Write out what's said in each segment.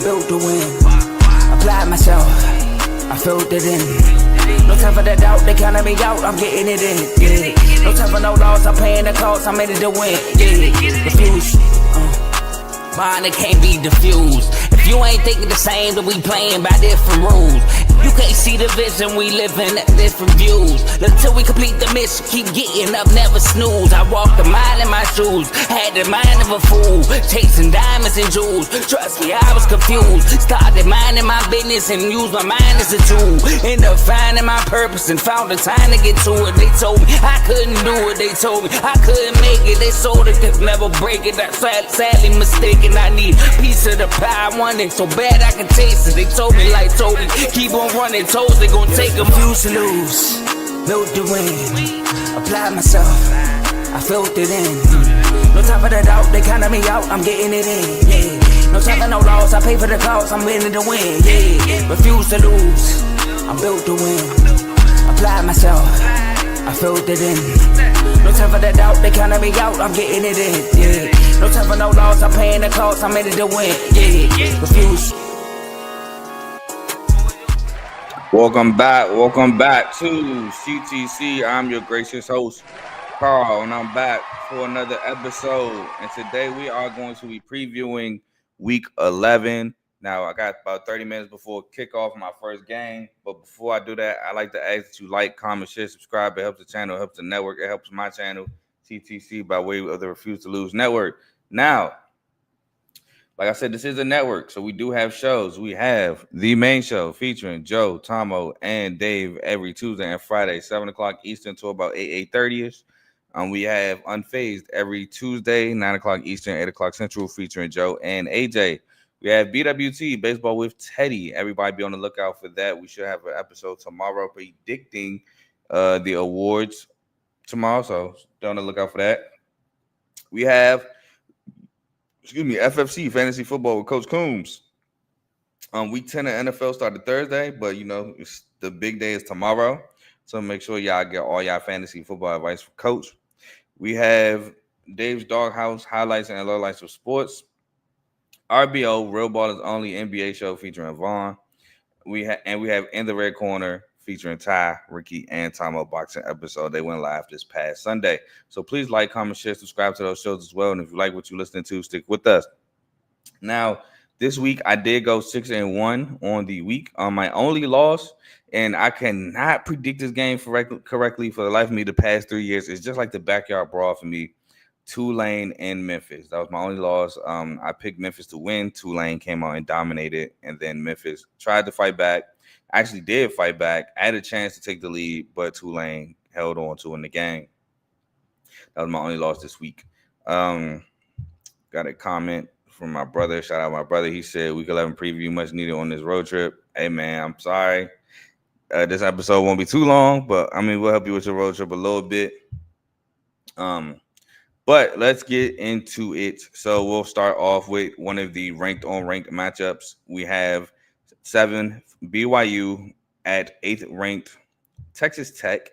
built to win. Applied myself, I filled it in. No time for the doubt, they counted me out, I'm getting it in. Yeah. No time for no loss, I'm paying the cost, I'm in it to win. Yeah. Refuse. Mine, it can't be diffused. If you ain't thinking the same, then we playing by different rules. You can't see the vision, we living at different views. Until we complete the mission, keep getting up, never snooze. I walked a mile in my shoes, had the mind of a fool, chasing diamonds and jewels. Trust me, I was confused. Started minding my business and used my mind as a tool. Ended up finding my purpose and found the time to get to it. They told me I couldn't do it, they told me I couldn't make it. They sold it, could never break it. That's sadly mistaken. I need a piece of the pie, I want it so bad I can taste it. They told me like told me, keep on running, toes they gon' take them. Refuse to lose, built to win. Applied myself, I filled it in. No time for the doubt, they counted me out, I'm getting it in. Yeah. No time for no loss, I pay for the cost, I'm winning to win. Yeah. Refuse to lose, I'm built to win. Applied myself, I filled it in. No time for the doubt, they counted me out, I'm getting it in. Yeah. No time for no loss, I'm paying the cost, I'm in it to win. Yeah. Refuse. Welcome back to CTC. I'm your gracious host, Carl, and I'm back for another episode. And today we are going to be previewing week 11. Now, I got about 30 minutes before kickoff my first game. But before I do that, I like to ask that you like, comment, share, subscribe. It helps the channel, it helps the network, it helps my channel, CTC, by way of the Refuse to Lose Network. Now, like I said, this is a network, so we do have shows. We have the main show featuring Joe, Tomo, and Dave every Tuesday and Friday, 7 o'clock Eastern to about 8:30ish. We have Unfazed every Tuesday, 9 o'clock Eastern, 8 o'clock Central, featuring Joe and AJ. We have BWT, Baseball with Teddy. Everybody be on the lookout for that. We should have an episode tomorrow predicting the awards tomorrow, so be on the lookout for that. We have FFC, Fantasy Football with Coach Coombs. Week 10 of NFL started Thursday, but the big day is tomorrow. So make sure y'all get all y'all fantasy football advice from Coach. We have Dave's Doghouse, highlights and lowlights of sports. RBO, Real Ballers Only NBA show featuring Vaughn. We have In the Red Corner featuring Ty, Ricky, and Tomo boxing episode. They went live this past Sunday. So please like, comment, share, subscribe to those shows as well. And if you like what you're listening to, stick with us. Now, this week I did go 6-1 on the week. My only loss, and I cannot predict this game correctly for the life of me the past 3 years. It's just like the backyard brawl for me. Tulane and Memphis. That was my only loss. I picked Memphis to win. Tulane came out and dominated, and then Memphis tried to fight back. Actually did fight back. I had a chance to take the lead, but Tulane held on to win the game. That was my only loss this week. Got a comment from my brother. Shout out my brother. He said, week 11 preview much needed on this road trip. Hey, man, I'm sorry. This episode won't be too long, but, we'll help you with your road trip a little bit. But let's get into it. So we'll start off with one of the ranked matchups. We have 7 BYU at 8th ranked Texas Tech.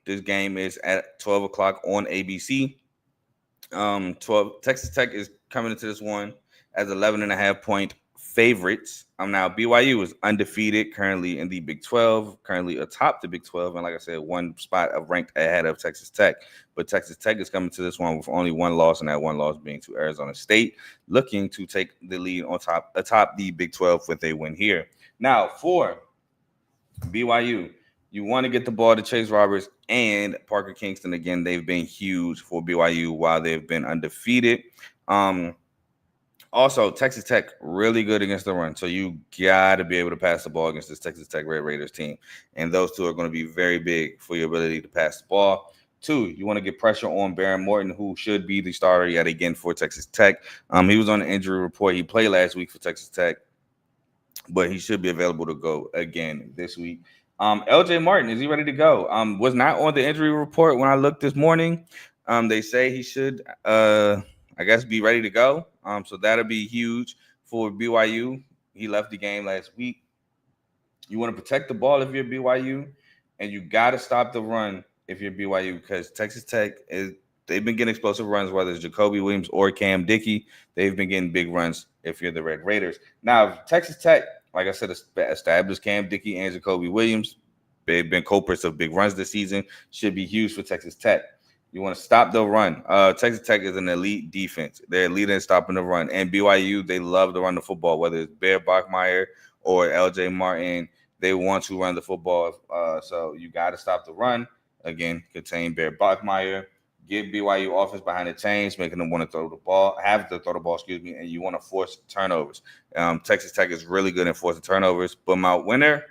This game is at 12 o'clock on ABC. Texas Tech is coming into this one as 11.5-point favorites. Now BYU is undefeated, currently in the Big 12, currently atop the Big 12, and like I said, one spot of ranked ahead of Texas Tech. But Texas Tech is coming to this one with only one loss, and that one loss being to Arizona State, looking to take the lead atop the Big 12 with a win here. Now for BYU, you want to get the ball to Chase Roberts and Parker Kingston. Again, they've been huge for BYU while they've been undefeated. Also, Texas Tech really good against the run, so you got to be able to pass the ball against this Texas Tech Red Raiders team, and those two are going to be very big for your ability to pass the ball. 2, you want to get pressure on Baron Morton, who should be the starter yet again for Texas Tech. He was on the injury report. He played last week for Texas Tech, but he should be available to go again this week. LJ Martin, is he ready to go? Was not on the injury report when I looked this morning. They say he should, I guess, be ready to go. So that'll be huge for BYU. He left the game last week. You want to protect the ball if you're BYU, and you got to stop the run if you're BYU, because Texas Tech they've been getting explosive runs, whether it's Jacoby Williams or Cam Dickey. They've been getting big runs if you're the Red Raiders. Now, Texas Tech, like I said, established Cam Dickey and Jacoby Williams. They've been culprits of big runs this season. Should be huge for Texas Tech. You want to stop the run. Texas Tech is an elite defense. They're elite in stopping the run. And BYU, they love to run the football, whether it's Bear Bachmeyer or LJ Martin. They want to run the football. So you got to stop the run. Again, contain Bear Bachmeyer. Get BYU offense behind the chains, making them want to throw the ball, and you want to force turnovers. Texas Tech is really good in forcing turnovers. But my winner,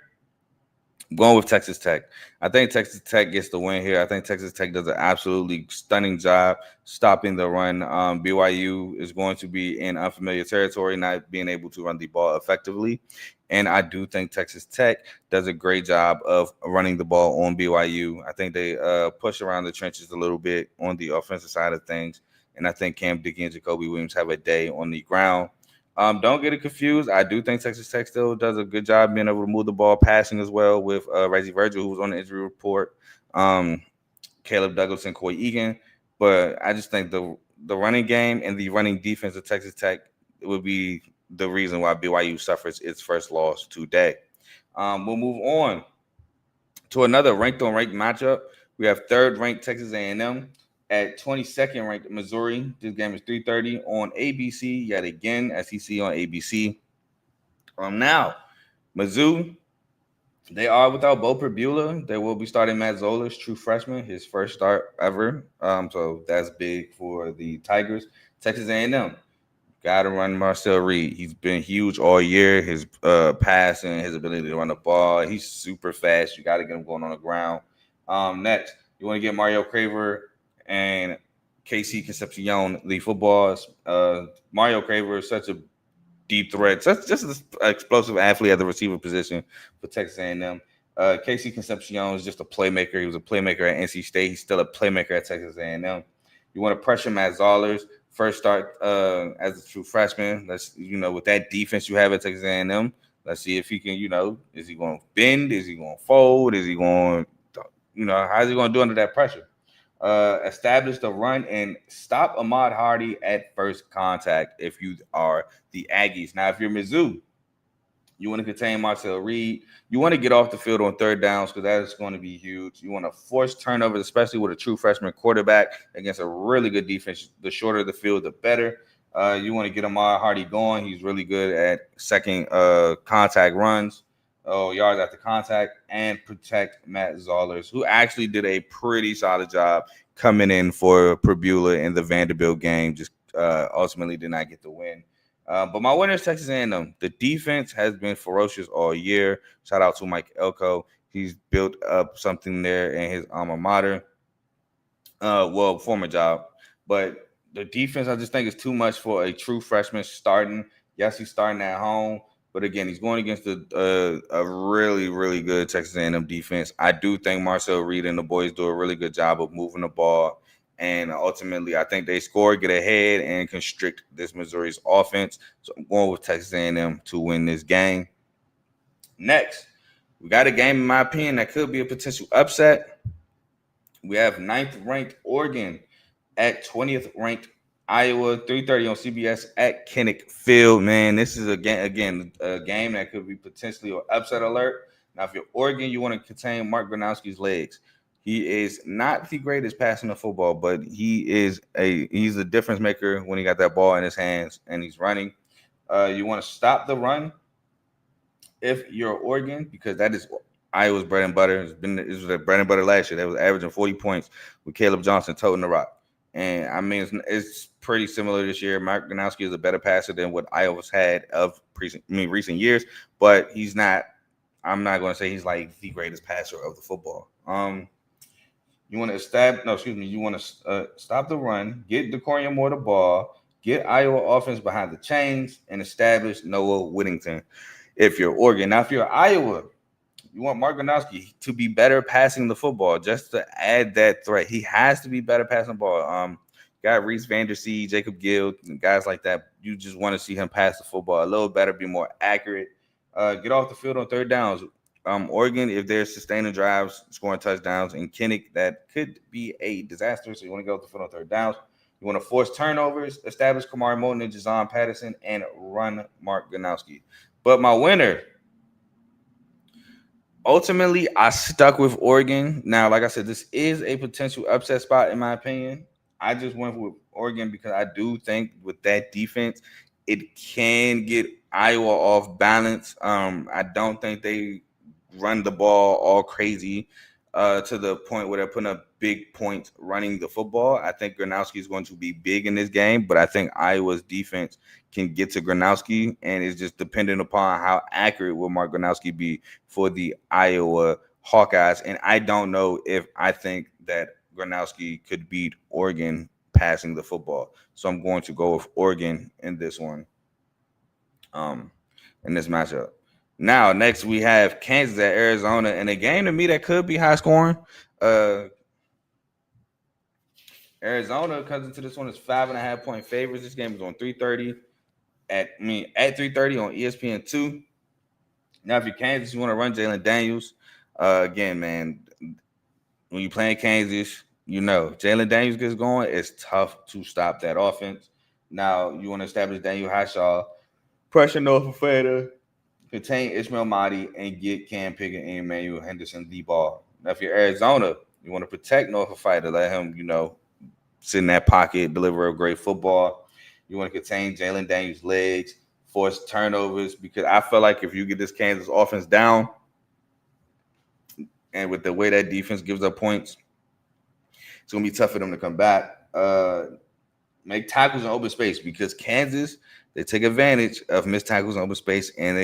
I'm going with Texas Tech. I think Texas Tech gets the win here. I think Texas Tech does an absolutely stunning job stopping the run. BYU is going to be in unfamiliar territory, not being able to run the ball effectively. And I do think Texas Tech does a great job of running the ball on BYU. I think they push around the trenches a little bit on the offensive side of things. And I think Cam Dickey and Jacoby Williams have a day on the ground. Don't get it confused. I do think Texas Tech still does a good job being able to move the ball, passing as well with Reggie Virgil, who was on the injury report, Caleb Douglas and Coy Egan. But I just think the running game and the running defense of Texas Tech would be the reason why BYU suffers its first loss today. We'll move on to another ranked-on-ranked matchup. We have third-ranked Texas A&M at 22nd ranked Missouri. This game is 3:30 on ABC yet again, SEC on ABC. Now, Mizzou, they are without Bo Perbula. They will be starting Matt Zollers, true freshman, his first start ever. So that's big for the Tigers. Texas A&M, got to run Marcel Reed. He's been huge all year. His passing, his ability to run the ball. He's super fast. You got to get him going on the ground. Next, you want to get Mario Craver and KC Concepcion, the footballs. Mario Craver is such a deep threat, just an explosive athlete at the receiver position for Texas A&M. KC Concepcion is just a playmaker. He was a playmaker at NC State. He's still a playmaker at Texas A&M. You want to pressure Matt Zollers. First start as a true freshman. With that defense you have at Texas A&M, let's see if he can, is he going to bend? Is he going to fold? Is he going, how's he going to do under that pressure? Establish the run and stop Ahmad Hardy at first contact if you are the Aggies. Now, if you're Mizzou, you want to contain Marcel Reed. You want to get off the field on third downs because that is going to be huge. You want to force turnovers, especially with a true freshman quarterback against a really good defense. The shorter the field, the better. You want to get Ahmad Hardy going. He's really good at second contact runs. Yards after contact, and protect Matt Zollers, who actually did a pretty solid job coming in for Perbula in the Vanderbilt game. Just ultimately did not get the win. But my winner is Texas A&M. The defense has been ferocious all year. Shout out to Mike Elko. He's built up something there in his alma mater. Former job. But the defense, I just think, is too much for a true freshman starting. Yes, he's starting at home. But again, he's going against a really, really good Texas A&M defense. I do think Marcel Reed and the boys do a really good job of moving the ball. And ultimately, I think they score, get ahead, and constrict this Missouri's offense. So I'm going with Texas A&M to win this game. Next, we got a game, in my opinion, that could be a potential upset. We have 9th-ranked Oregon at 20th-ranked Iowa, 3:30 on CBS at Kinnick Field. Man, this is a game that could be potentially an upset alert. Now, if you're Oregon, you want to contain Mark Gronowski's legs. He is not the greatest passing the football, but he's a difference maker when he got that ball in his hands and he's running. You want to stop the run if you're Oregon, because that is Iowa's bread and butter. It was their bread and butter last year. They was averaging 40 points with Caleb Johnson toting the rock. And I mean, it's pretty similar this year. Mark Gronowski is a better passer than what Iowa's had of recent years, but he's not. I'm not going to say he's like the greatest passer of the football. You want to You want to stop the run, get DeCorian Moore the ball, get Iowa offense behind the chains, and establish Noah Whittington. If you're Oregon, now if you're Iowa, you want Mark Gronowski to be better passing the football, just to add that threat. He has to be better passing the ball. Got Reese Vandersee, Jacob Gill, guys like that. You just want to see him pass the football a little better, be more accurate. Get off the field on third downs. Oregon, if they're sustaining drives, scoring touchdowns, and Kinnick, that could be a disaster. So you want to go with the foot on third downs. You want to force turnovers, establish Kamari Moulton and Jazon Patterson, and run Mark Ganowski. But my winner, ultimately, I stuck with Oregon. Now, like I said, this is a potential upset spot in my opinion. I just went with Oregon because I do think with that defense, it can get Iowa off balance. I don't think they run the ball all crazy to the point where they're putting up big points running the football. I think Gronowski is going to be big in this game, but I think Iowa's defense can get to Gronowski, and it's just dependent upon how accurate will Mark Gronowski be for the Iowa Hawkeyes. And I don't know if I think that Gronowski could beat Oregon passing the football. So I'm going to go with Oregon in this one, in this matchup. Now, next we have Kansas at Arizona, and a game to me that could be high scoring. Arizona comes into this one as 5.5-point favorites. This game is on 3:30 at 3:30 on ESPN2. Now, if you're Kansas, you want to run Jalen Daniels. Again, man, when you're playing Kansas, you know Jalen Daniels gets going. It's tough to stop that offense. Now, you want to establish Daniel Hishaw, pressure North Fader, contain Ishmael Mahdi, and get Cam Pickett and Emmanuel Henderson the ball. Now, if you're Arizona, you want to protect North Fader, let him, sit in that pocket, deliver a great football. You want to contain Jalen Daniels' legs, force turnovers, because I feel like if you get this Kansas offense down, and with the way that defense gives up points, it's going to be tough for them to come back. Make tackles in open space, because Kansas, they take advantage of missed tackles in open space, and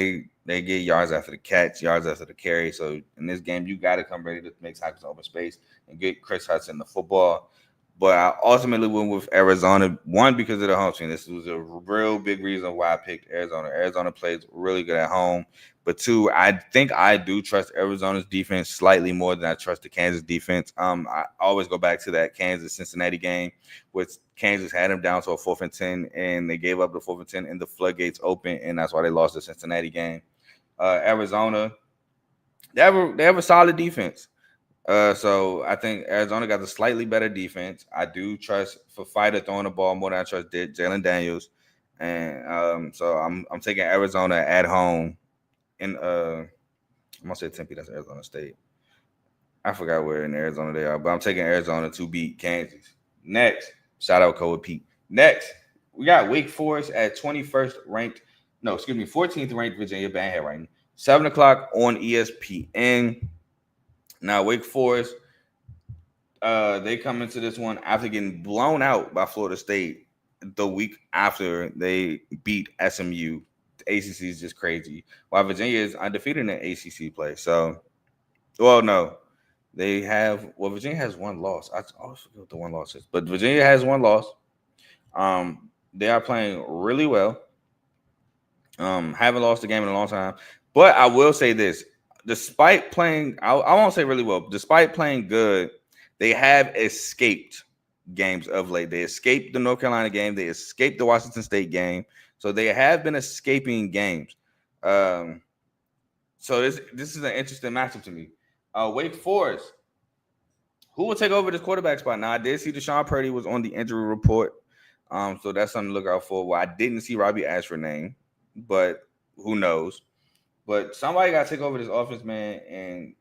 they get yards after the catch, yards after the carry. So in this game, you got to come ready to make tackles in open space and get Chris Hudson the football. But I ultimately went with Arizona, one, because of the home team. This was a real big reason why I picked Arizona. Arizona plays really good at home. But two, I think I do trust Arizona's defense slightly more than I trust the Kansas defense. I always go back to that Kansas-Cincinnati game, which Kansas had them down to a 4th and 10, and they gave up the 4th and 10, and the floodgates open, and that's why they lost the Cincinnati game. Arizona, they have a solid defense. So I think Arizona got a slightly better defense. I do trust Fafita throwing the ball more than I trust Jalen Daniels, and so I'm taking Arizona at home. I'm gonna say Tempe. That's Arizona State. I forgot where in Arizona they are, but I'm taking Arizona to beat Kansas. Next, shout out Cole Pete. Next, we got Wake Forest at 14th ranked Virginia Bandhead ranking. 7:00 on ESPN. Now, Wake Forest, they come into this one after getting blown out by Florida State the week after they beat SMU. The ACC is just crazy. While Virginia is undefeated in ACC play. So, well, no. Virginia has one loss. I always forget what the one loss is. But Virginia has one loss. They are playing really well. Haven't lost a game in a long time. But I will say this. Despite playing, I won't say really well, despite playing good, they have escaped games of late. They escaped the North Carolina game. They escaped the Washington State game. So they have been escaping games. So this is an interesting matchup to me. Wake Forest, who will take over this quarterback spot? Now, I did see Deshaun Purdy was on the injury report. So that's something to look out for. Well, I didn't see Robbie Ashford name, but who knows? But somebody got to take over this offense, man, and,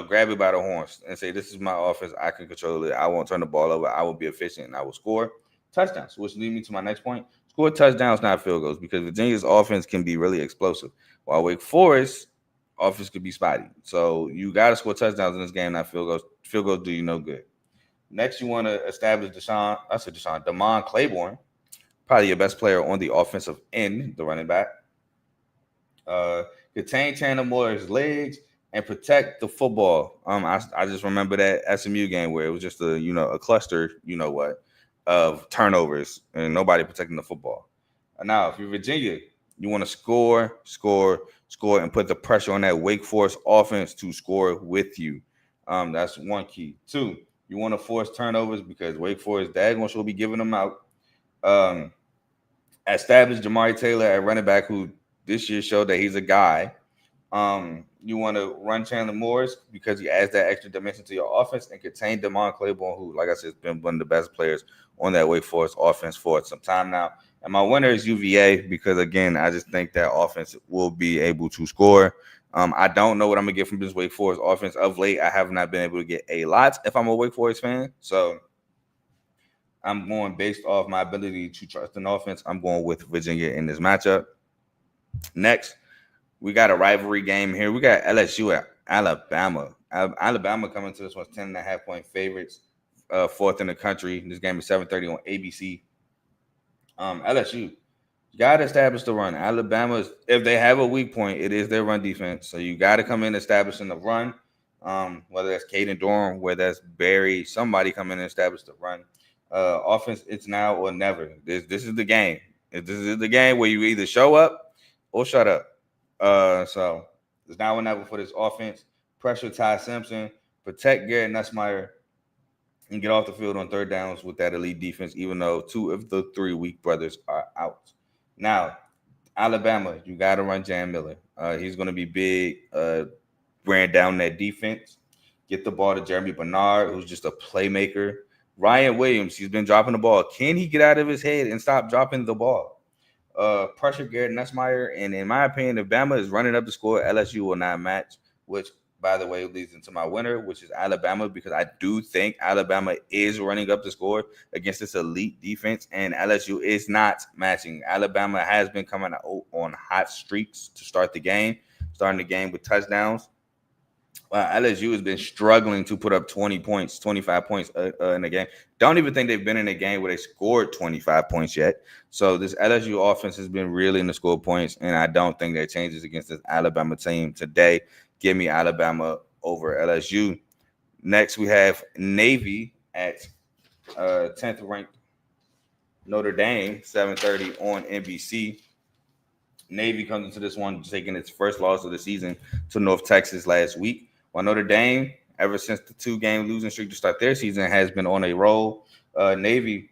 grab it by the horns and say, this is my offense. I can control it. I won't turn the ball over. I will be efficient, and I will score touchdowns, which leads me to my next point. Score touchdowns, not field goals, because Virginia's offense can be really explosive, while Wake Forest offense could be spotty. So you got to score touchdowns in this game, not field goals. Field goals do you no good. Next, you want to establish Damon Claiborne, probably your best player on the offensive end, the running back. Contain Chandler Moore's legs and protect the football. I just remember that SMU game where it was just a cluster, of turnovers and nobody protecting the football. Now, if you're Virginia, you want to score, and put the pressure on that Wake Forest offense to score with you. That's one key. Two, you want to force turnovers because Wake Forest daggone will be giving them out. Establish Jamari Taylor at running back, who this year showed that he's a guy. You want to run Chandler Morris because he adds that extra dimension to your offense and contain Damon Claiborne, who, like I said, has been one of the best players on that Wake Forest offense for some time now. And my winner is UVA because, again, I just think that offense will be able to score. I don't know what I'm going to get from this Wake Forest offense. Of late, I have not been able to get a lot if I'm a Wake Forest fan. So I'm going based off my ability to trust an offense. I'm going with Virginia in this matchup. Next, we got a rivalry game here. We got LSU at Alabama. Alabama coming to this one 10.5-point favorites, fourth in the country. This game is 7:30 on ABC. LSU, you got to establish the run. Alabama, if they have a weak point, it is their run defense. So you got to come in establishing the run. Whether that's Caden Durham, whether that's Barry, somebody come in and establish the run. Offense, it's now or never. This is the game. This is the game where you either show up or shut up. So it's now or never for this offense. Pressure Ty Simpson, protect Garrett Nussmeier, and get off the field on third downs with that elite defense, even though two of the three weak brothers are out. Now, Alabama, you got to run Jam Miller. He's going to be big. Ran down that defense. Get the ball to Jeremy Bernard, who's just a playmaker. Ryan Williams, he's been dropping the ball. Can he get out of his head and stop dropping the ball? Pressure Garrett Nussmeier, and in my opinion, if Bama is running up the score, LSU will not match, which, by the way, leads into my winner, which is Alabama, because I do think Alabama is running up the score against this elite defense, and LSU is not matching. Alabama has been coming out on hot streaks to start the game, starting the game with touchdowns. LSU has been struggling to put up 20 points, 25 points in a game. Don't even think they've been in a game where they scored 25 points yet. So this LSU offense has been really in the score points, and I don't think that changes against this Alabama team today. Give me Alabama over LSU. Next, we have Navy at 10th ranked Notre Dame, 7:30 on NBC. Navy comes into this one taking its first loss of the season to North Texas last week. While Notre Dame, ever since the 2-game losing streak to start their season, has been on a roll. Navy,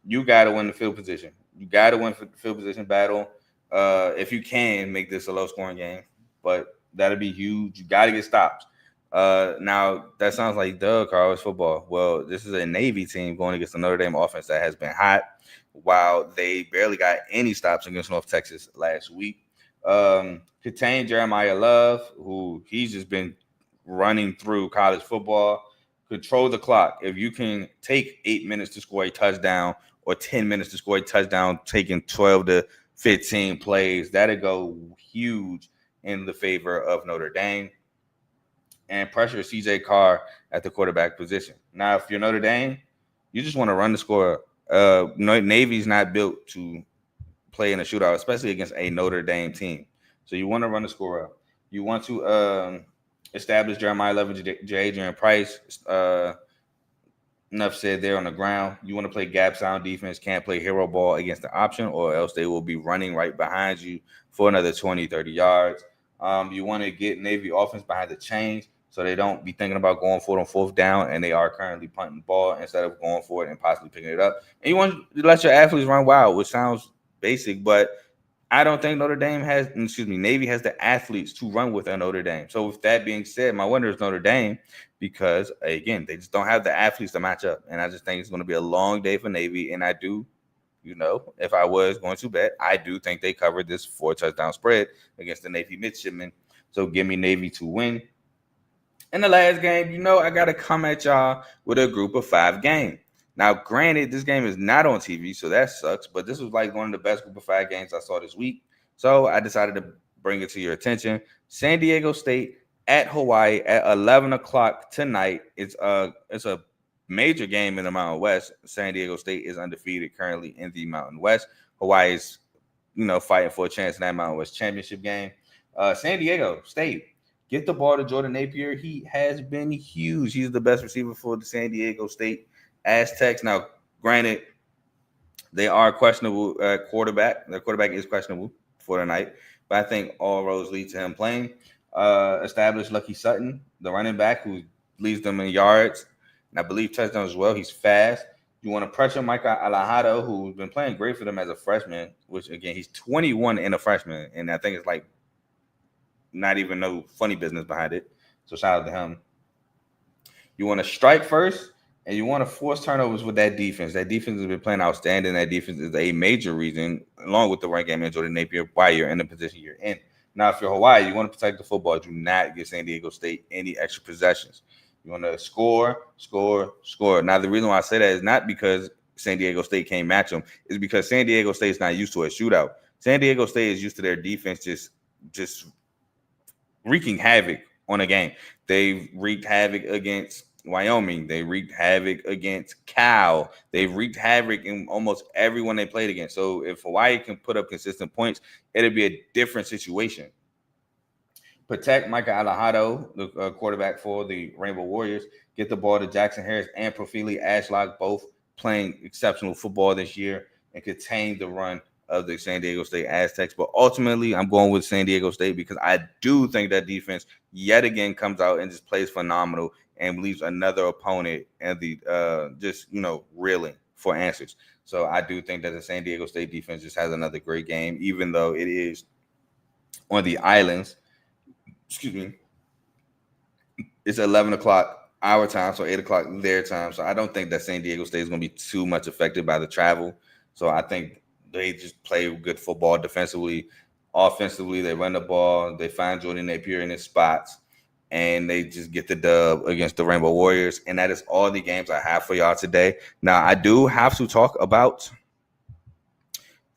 you got to win the field position. You got to win the field position battle. If you can, make this a low-scoring game. But that'll be huge. You got to get stops. Now, that sounds like college football. Well, this is a Navy team going against the Notre Dame offense that has been hot, while they barely got any stops against North Texas last week. Contain Jeremiah Love, who he's just been running through college football. Control the clock. If you can take 8 minutes to score a touchdown or 10 minutes to score a touchdown, taking 12 to 15 plays, that'll go huge in the favor of Notre Dame. And pressure CJ Carr at the quarterback position. Now, if you're Notre Dame, you just want to run the score. Navy's not built to play in a shootout, especially against a Notre Dame team. So you want to run the score up. You want to establish Jeremiah Love and Adrian Price. Enough said there on the ground. You want to play gap sound defense, can't play hero ball against the option, or else they will be running right behind you for another 20, 30 yards. You want to get Navy offense behind the chains so they don't be thinking about going for it on fourth down, and they are currently punting the ball instead of going for it and possibly picking it up. And you want to let your athletes run wild, which sounds basic, but I don't think Navy has the athletes to run with a Notre Dame. So with that being said, my winner is Notre Dame because, again, they just don't have the athletes to match up. And I just think it's going to be a long day for Navy. And I do, if I was going to bet, I do think they covered this 4-touchdown spread against the Navy midshipmen. So give me Navy to win. In the last game, I got to come at y'all with a group of 5 game. Now, granted, this game is not on TV, so that sucks, but this was like one of the best group of 5 games I saw this week. So I decided to bring it to your attention. San Diego State at Hawaii at 11 o'clock tonight. It's a major game in the Mountain West. San Diego State is undefeated currently in the Mountain West. Hawaii is, fighting for a chance in that Mountain West championship game. San Diego State, get the ball to Jordan Napier. He has been huge. He's the best receiver for the San Diego State Aztecs. Now, granted, they are questionable at quarterback. Their quarterback is questionable for tonight, but I think all roads lead to him playing. Establish Lucky Sutton, the running back who leads them in yards, and I believe touchdowns as well. He's fast. You want to pressure Micah Alejado, who's been playing great for them as a freshman, which, again, he's 21 and a freshman, and I think it's like not even no funny business behind it. So shout out to him. You want to strike first, and you want to force turnovers with that defense. That defense has been playing outstanding. That defense is a major reason, along with the run game and Jordan Napier, why you're in the position you're in. Now, if you're Hawaii, you want to protect the football. Do not give San Diego State any extra possessions. You want to score. Now, the reason why I say that is not because San Diego State can't match them. It's because San Diego State is not used to a shootout. San Diego State is used to their defense just wreaking havoc on a game. They've wreaked havoc against Wyoming. They wreaked havoc against Cal. They've wreaked havoc in almost everyone they played against. So if Hawaii can put up consistent points, it'll be a different situation. Protect Micah Alejado, the quarterback for the Rainbow Warriors. Get the ball to Jackson Harris and Profili Ashlock, both playing exceptional football this year, and contain the run of the San Diego State Aztecs. But ultimately, I'm going with San Diego State because I do think that defense yet again comes out and just plays phenomenal and leaves another opponent and reeling for answers. So I do think that the San Diego State defense just has another great game, even though it is on the islands. Excuse me. It's 11 o'clock our time, so 8 o'clock their time. So I don't think that San Diego State is going to be too much affected by the travel. So I think they just play good football defensively. Offensively, they run the ball. They find Jordan Napier in his spots, and they just get the dub against the Rainbow Warriors. And that is all the games I have for y'all today. Now, I do have to talk about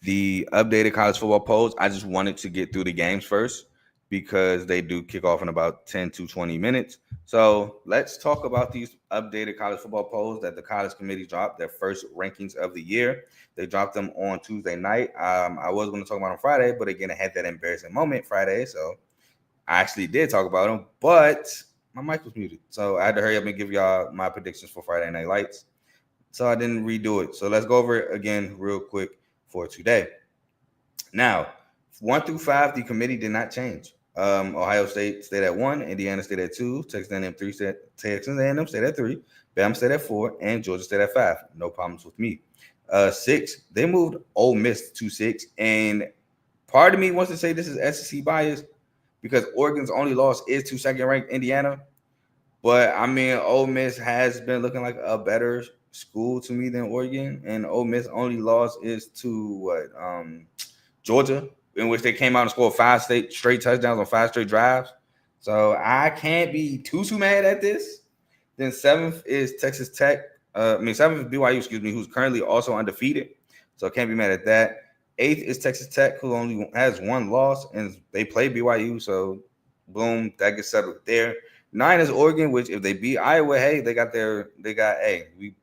the updated college football polls. I just wanted to get through the games first because they do kick off in about 10 to 20 minutes. So let's talk about these updated college football polls that the college committee dropped, their first rankings of the year. They dropped them on Tuesday night. I was going to talk about them on Friday, but again, I had that embarrassing moment Friday. So I actually did talk about them, but my mic was muted. So I had to hurry up and give y'all my predictions for Friday Night Lights. So I didn't redo it. So let's go over it again real quick for today. Now, 1 through 5, the committee did not change. Ohio State stayed at 1, Indiana stayed at 2, Texas A&M 3, Texas A&M stayed at 3, Bama stayed at 4, and Georgia stayed at 5. No problems with me. 6, they moved Ole Miss to 6, and part of me wants to say this is SEC bias because Oregon's only loss is to second-ranked Indiana. But, I mean, Ole Miss has been looking like a better school to me than Oregon, and Ole Miss only loss is to Georgia, in which they came out and scored 5 straight touchdowns on 5 straight drives. So I can't be too mad at this. Then 7th is Texas Tech. 7th is BYU, who's currently also undefeated. So I can't be mad at that. 8th is Texas Tech, who only has 1 loss, and they play BYU. So boom, that gets settled there. 9 is Oregon, which if they beat Iowa, hey, we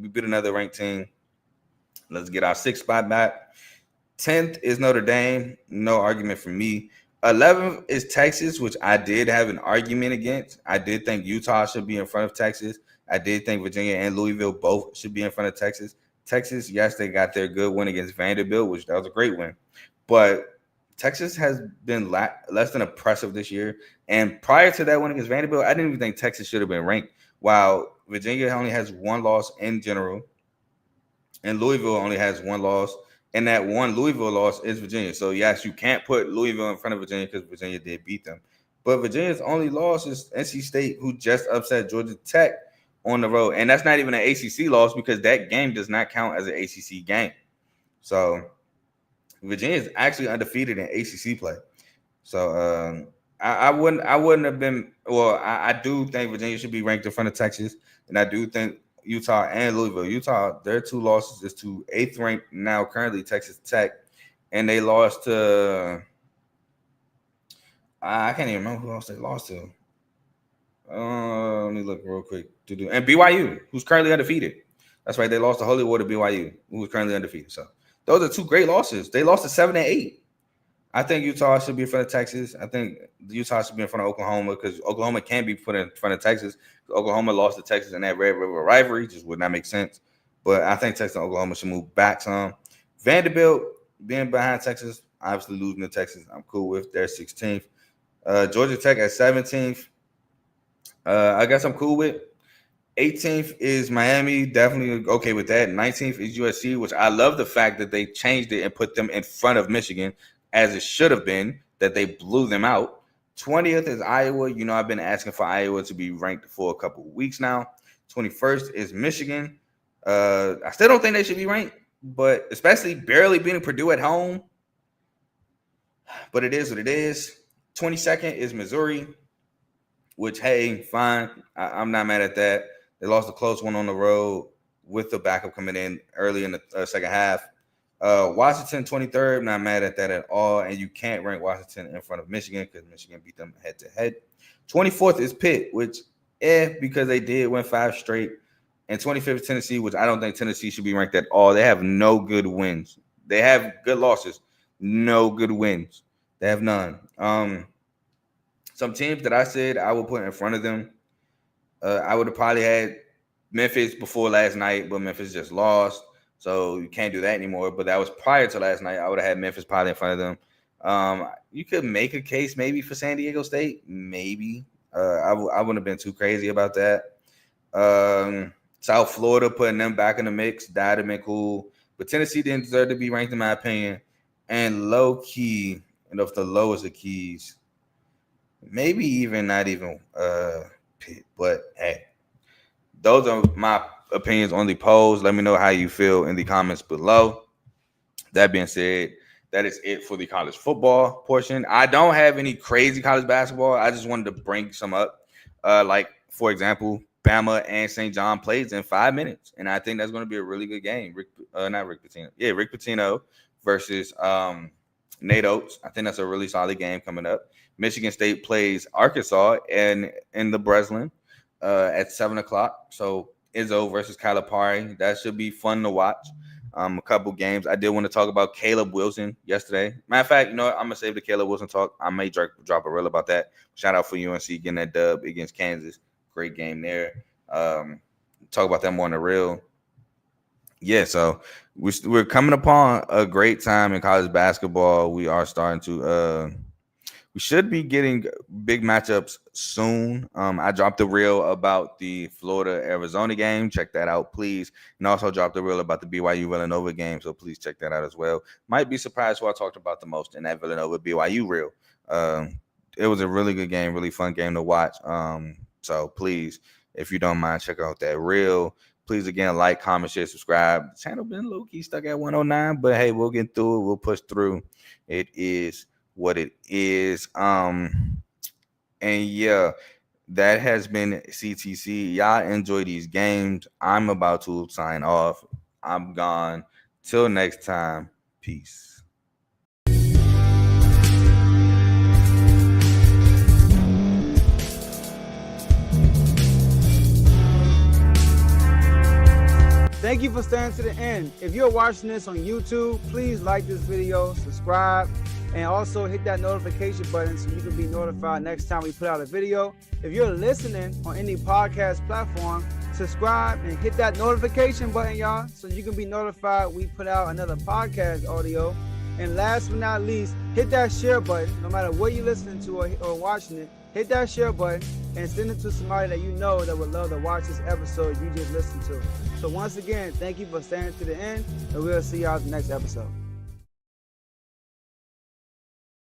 beat another ranked team. Let's get our 6th spot back. 10th is Notre Dame. No argument for me. 11th is Texas, which I did have an argument against. I did think Utah should be in front of Texas. I did think Virginia and Louisville both should be in front of Texas. Texas, yes, they got their good win against Vanderbilt, which that was a great win. But Texas has been less than impressive this year. And prior to that win against Vanderbilt, I didn't even think Texas should have been ranked. While Virginia only has 1 loss in general, and Louisville only has 1 loss. And that 1 Louisville loss is Virginia. So, yes, you can't put Louisville in front of Virginia because Virginia did beat them. But Virginia's only loss is NC State, who just upset Georgia Tech on the road. And that's not even an ACC loss because that game does not count as an ACC game. So, Virginia is actually undefeated in ACC play. So, I wouldn't have been – well, I do think Virginia should be ranked in front of Texas. And I do think Utah and Louisville. Utah, their 2 losses is to 8th ranked now currently Texas Tech, and they lost to I can't even remember who else they lost to. Let me look real quick. And BYU, who's currently undefeated. That's right, they lost to Holy Water BYU, who is currently undefeated. So those are 2 great losses. They lost to 7 and 8. I think Utah should be in front of Texas. I think Utah should be in front of Oklahoma because Oklahoma can be put in front of Texas. Oklahoma lost to Texas in that Red River rivalry. Just would not make sense. But I think Texas and Oklahoma should move back some. Vanderbilt being behind Texas, obviously losing to Texas, I'm cool with. They're 16th. Georgia Tech at 17th. I guess I'm cool with. 18th is Miami. Definitely okay with that. 19th is USC, which I love the fact that they changed it and put them in front of Michigan, as it should have been, that they blew them out. 20th is Iowa. You know, I've been asking for Iowa to be ranked for a couple of weeks now. 21st is Michigan. I still don't think they should be ranked, but especially barely beating Purdue at home. But it is what it is. 22nd is Missouri, which, hey, fine. I'm not mad at that. They lost a close one on the road with the backup coming in early in the second half. Washington 23rd, not mad at that at all. And you can't rank Washington in front of Michigan because Michigan beat them head to head. 24th is Pitt, which, because they did win 5 straight. And 25th, Tennessee, which I don't think Tennessee should be ranked at all. They have no good wins. They have good losses, no good wins. They have none. Some teams that I said I would put in front of them, I would have probably had Memphis before last night, but Memphis just lost. So you can't do that anymore. But that was prior to last night. I would have had Memphis probably in front of them. You could make a case maybe for San Diego State. Maybe. I wouldn't have been too crazy about that. South Florida, putting them back in the mix, that'd have been cool. But Tennessee didn't deserve to be ranked, in my opinion. And low key, and of the lowest of keys, maybe even not even Pitt. But hey, those are my opinions on the polls. Let me know how you feel in the comments below. That being said, that is it for the college football portion. I don't have any crazy college basketball. I just wanted to bring some up. Like, for example, Bama and St. John plays in 5 minutes. And I think that's going to be a really good game. Rick Pitino versus Nate Oates. I think that's a really solid game coming up. Michigan State plays Arkansas in the Breslin at 7 o'clock. So Izzo versus Calipari. That should be fun to watch. A couple games. I did want to talk about Caleb Wilson yesterday. Matter of fact, you know what? I'm going to save the Caleb Wilson talk. I may drop a reel about that. Shout out for UNC getting that dub against Kansas. Great game there. Talk about that more on the reel. Yeah, so we're coming upon a great time in college basketball. We are starting to we should be getting big matchups soon. I dropped a reel about the Florida-Arizona game. Check that out, please. And also dropped a reel about the BYU-Villanova game, so please check that out as well. Might be surprised who I talked about the most in that Villanova-BYU reel. It was a really good game, really fun game to watch. So please, if you don't mind, check out that reel. Please, again, like, comment, share, subscribe. The channel been low-key stuck at 109, but hey, we'll get through it. We'll push through. It is what it is. And yeah, that has been CTC. Y'all enjoy these games. I'm about to sign off. I'm gone. Till next time. Peace. Thank you for staying to the end. If you're watching this on YouTube, please like this video, subscribe, and also hit that notification button so you can be notified next time we put out a video. If you're listening on any podcast platform, subscribe and hit that notification button, y'all, so you can be notified we put out another podcast audio. And last but not least, hit that share button. No matter what you're listening to or watching it, hit that share button and send it to somebody that you know that would love to watch this episode you just listened to. So once again, thank you for staying to the end, and we'll see y'all in the next episode.